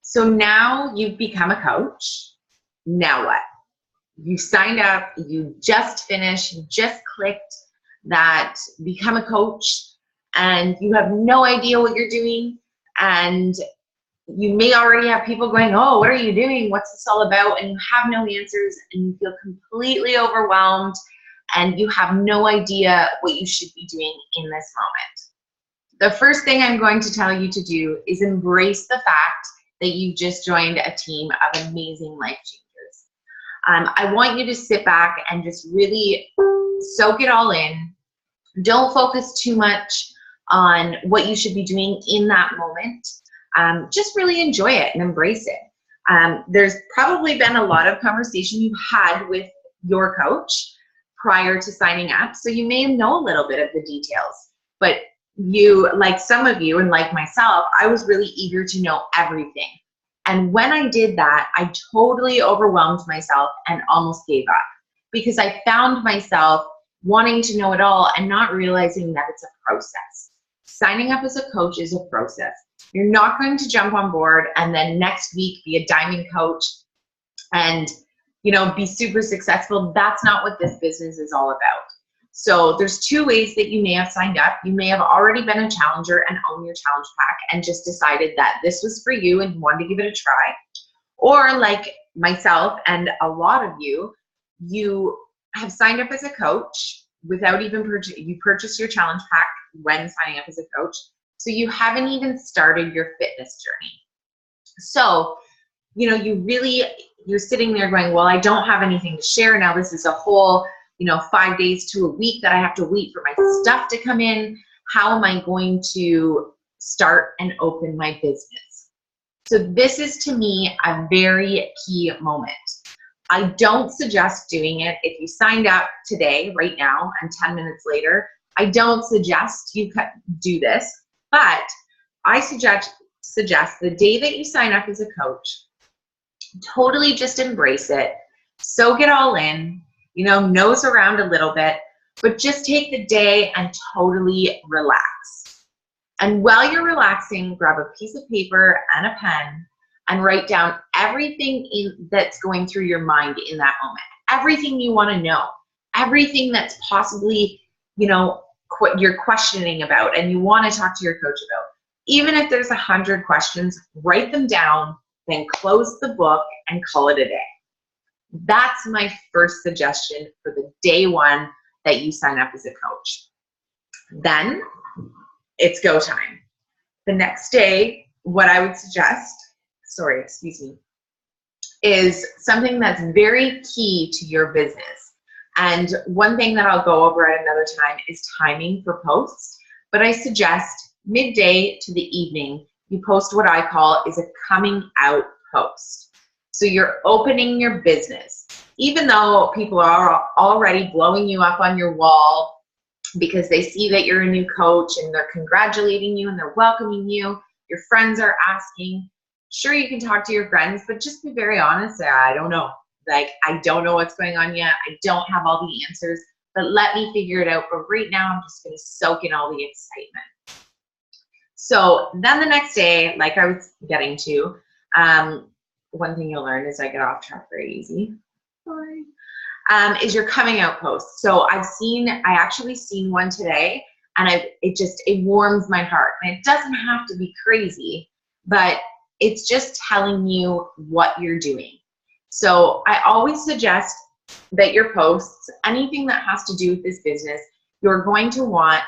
So now you've become a coach. Now what? You signed up, you just finished, you just clicked that become a coach, and you have no idea what you're doing. And you may already have people going, oh, what are you doing? What's this all about? And you have no answers, and you feel completely overwhelmed, and you have no idea what you should be doing in this moment. The first thing I'm going to tell you to do is embrace the fact that you just joined a team of amazing life changers. I want you to sit back and just really soak it all in. Don't focus too much on what you should be doing in that moment. Just really enjoy it and embrace it. There's probably been a lot of conversation you've had with your coach prior to signing up, so you may know a little bit of the details. But you, like some of you and like myself, I was really eager to know everything. And when I did that, I totally overwhelmed myself and almost gave up, because I found myself wanting to know it all and not realizing that it's a process. Signing up as a coach is a process. You're not going to jump on board and then next week be a diamond coach and, you know, be super successful. That's not what this business is all about. So there's two ways that you may have signed up. You may have already been a challenger and own your challenge pack and just decided that this was for you and you wanted to give it a try. Or like myself and a lot of you, you have signed up as a coach without even you purchased your challenge pack when signing up as a coach. So you haven't even started your fitness journey. So, you know, you're sitting there going, well, I don't have anything to share. Now this is a whole, 5 days to a week that I have to wait for my stuff to come in. How am I going to start and open my business? So this is, to me, a very key moment. I don't suggest doing it if you signed up today, right now, and 10 minutes later. I don't suggest you do this, but I suggest the day that you sign up as a coach, totally just embrace it, soak it all in, nose around a little bit, but just take the day and totally relax. And while you're relaxing, grab a piece of paper and a pen and write down everything that's going through your mind in that moment. Everything you want to know, everything that's possibly, you're questioning about and you want to talk to your coach about. Even if there's 100 questions, write them down, then close the book and call it a day. That's my first suggestion for the day one that you sign up as a coach. Then it's go time. The next day, what I would suggest, is something that's very key to your business. And one thing that I'll go over at another time is timing for posts. But I suggest midday to the evening, you post what I call is a coming out post. So you're opening your business. Even though people are already blowing you up on your wall because they see that you're a new coach and they're congratulating you and they're welcoming you, your friends are asking. Sure, you can talk to your friends, but just be very honest. I don't know. I don't know what's going on yet. I don't have all the answers, but let me figure it out. But right now, I'm just going to soak in all the excitement. So then the next day, like I was getting to, one thing you'll learn is I get off track very easy. Sorry. Is your coming out post. So I actually seen one today, and it warms my heart. And it doesn't have to be crazy, but it's just telling you what you're doing. So I always suggest that your posts, anything that has to do with this business, you're going to want,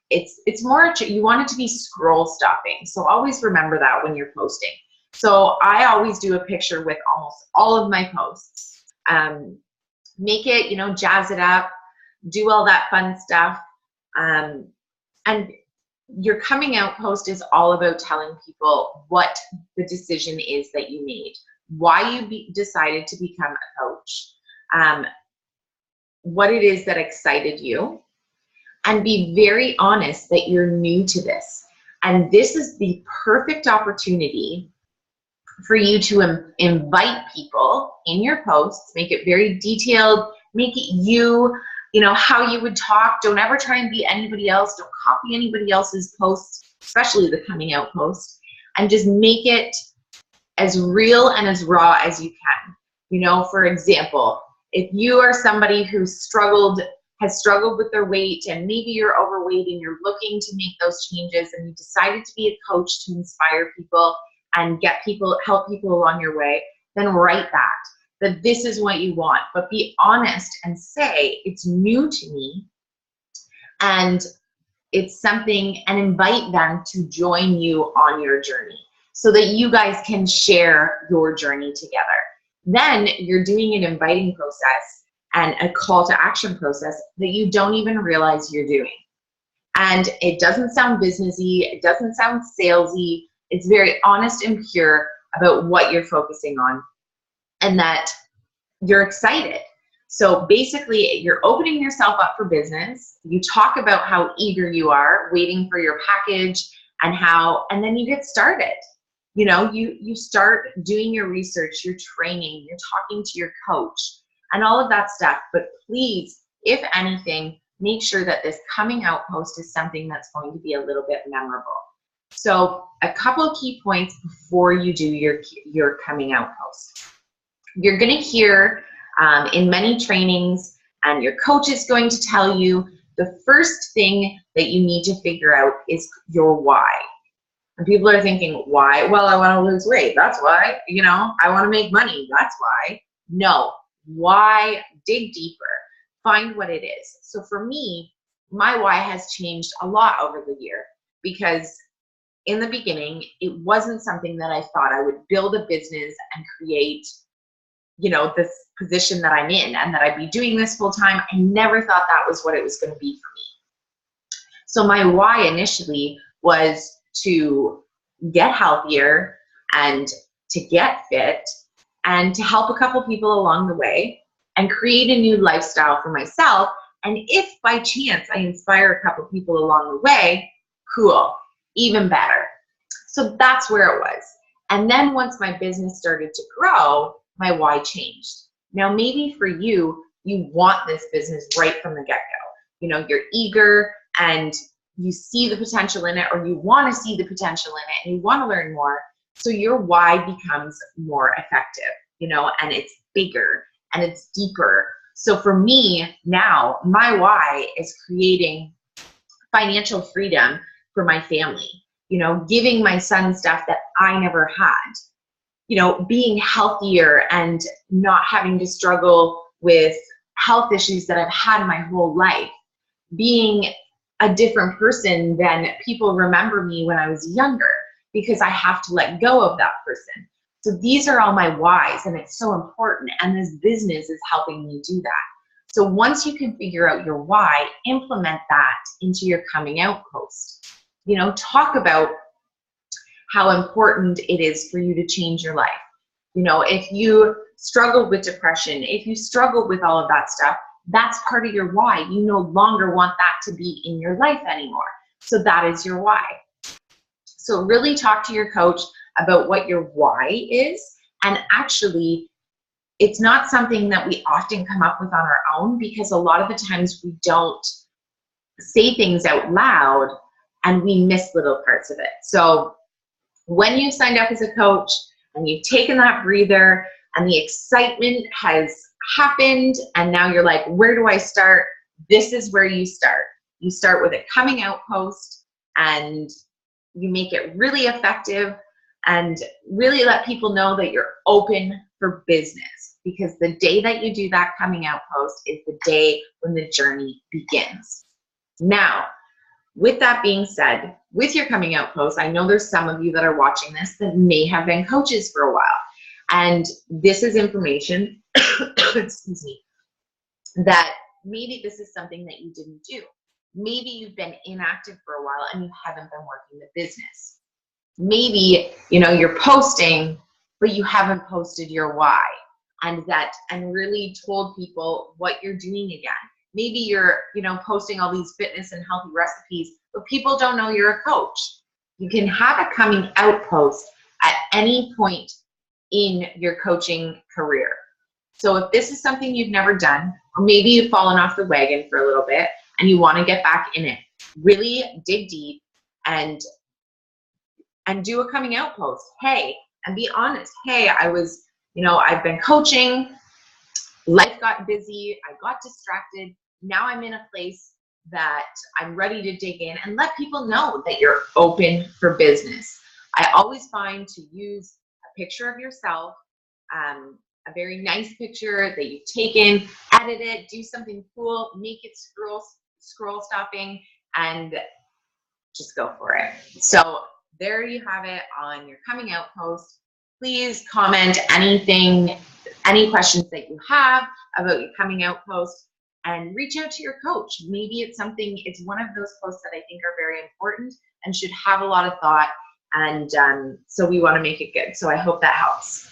it's more, you want it to be scroll stopping. So always remember that when you're posting. So I always do a picture with almost all of my posts. Make it, jazz it up, do all that fun stuff. And your coming out post is all about telling people what the decision is that you made, why you decided to become a coach, what it is that excited you, and be very honest that you're new to this. And this is the perfect opportunity for you to invite people in your posts, make it very detailed, make it you, how you would talk. Don't ever try and be anybody else. Don't copy anybody else's posts, especially the coming out post, and just make it as real and as raw as you can. You know, for example, if you are somebody who has struggled with their weight, and maybe you're overweight and you're looking to make those changes, and you decided to be a coach to inspire people and help people along your way, then write that this is what you want. But be honest and say, it's new to me, and it's something, and invite them to join you on your journey so that you guys can share your journey together. Then you're doing an inviting process and a call to action process that you don't even realize you're doing. And it doesn't sound businessy, it doesn't sound salesy. It's very honest and pure about what you're focusing on, and that you're excited. So basically, you're opening yourself up for business. You talk about how eager you are, waiting for your package, and then you get started. You know, you start doing your research, your training, you're talking to your coach, and all of that stuff. But please, if anything, make sure that this coming out post is something that's going to be a little bit memorable. So a couple of key points before you do your coming out post. You're going to hear in many trainings, and your coach is going to tell you, the first thing that you need to figure out is your why. And people are thinking, why? Well, I want to lose weight. That's why. You know, I want to make money. That's why. No. Why? Dig deeper. Find what it is. So for me, my why has changed a lot over the year, because in the beginning, it wasn't something that I thought I would build a business and create, you know, this position that I'm in, and that I'd be doing this full time. I never thought that was what it was going to be for me. So my why initially was to get healthier and to get fit and to help a couple people along the way and create a new lifestyle for myself. And if by chance I inspire a couple people along the way, cool, even better. So that's where it was. And then once my business started to grow, my why changed. Now, maybe for you, you want this business right from the get-go. You know, you're eager and you see the potential in it, or you want to see the potential in it, and you want to learn more. So your why becomes more effective, you know, and it's bigger and it's deeper. So for me now, my why is creating financial freedom for my family, you know, giving my son stuff that I never had, you know, being healthier and not having to struggle with health issues that I've had my whole life, being a different person than people remember me when I was younger, because I have to let go of that person. So these are all my whys, and it's so important, and this business is helping me do that. So once you can figure out your why, implement that into your coming out post. You know, talk about how important it is for you to change your life. You know, if you struggle with depression, if you struggle with all of that stuff, that's part of your why. You no longer want that to be in your life anymore. So that is your why. So really talk to your coach about what your why is. And actually, it's not something that we often come up with on our own, because a lot of the times we don't say things out loud and we miss little parts of it. So when you've signed up as a coach and you've taken that breather and the excitement has happened, and now you're like, where do I start? This is where you start. You start with a coming out post, and you make it really effective and really let people know that you're open for business, because the day that you do that coming out post is the day when the journey begins. Now, with that being said, with your coming out post, I know there's some of you that are watching this that may have been coaches for a while. And this is information, excuse me, that maybe this is something that you didn't do. Maybe you've been inactive for a while and you haven't been working the business. Maybe, you know, you're posting, but you haven't posted your why and really told people what you're doing again. Maybe you're, you know, posting all these fitness and healthy recipes, but people don't know you're a coach. You can have a coming out post at any point in your coaching career. So if this is something you've never done, or maybe you've fallen off the wagon for a little bit and you want to get back in it, really dig deep and do a coming out post. Hey, and be honest. Hey, I've been coaching, life got busy, I got distracted. Now I'm in a place that I'm ready to dig in, and let people know that you're open for business. I always find to use a picture of yourself, a very nice picture that you've taken, edit it, do something cool, make it scroll stopping, and just go for it. So there you have it on your coming out post. Please comment anything, any questions that you have about your coming out post, and reach out to your coach. Maybe it's one of those posts that I think are very important and should have a lot of thought. And so we want to make it good. So I hope that helps.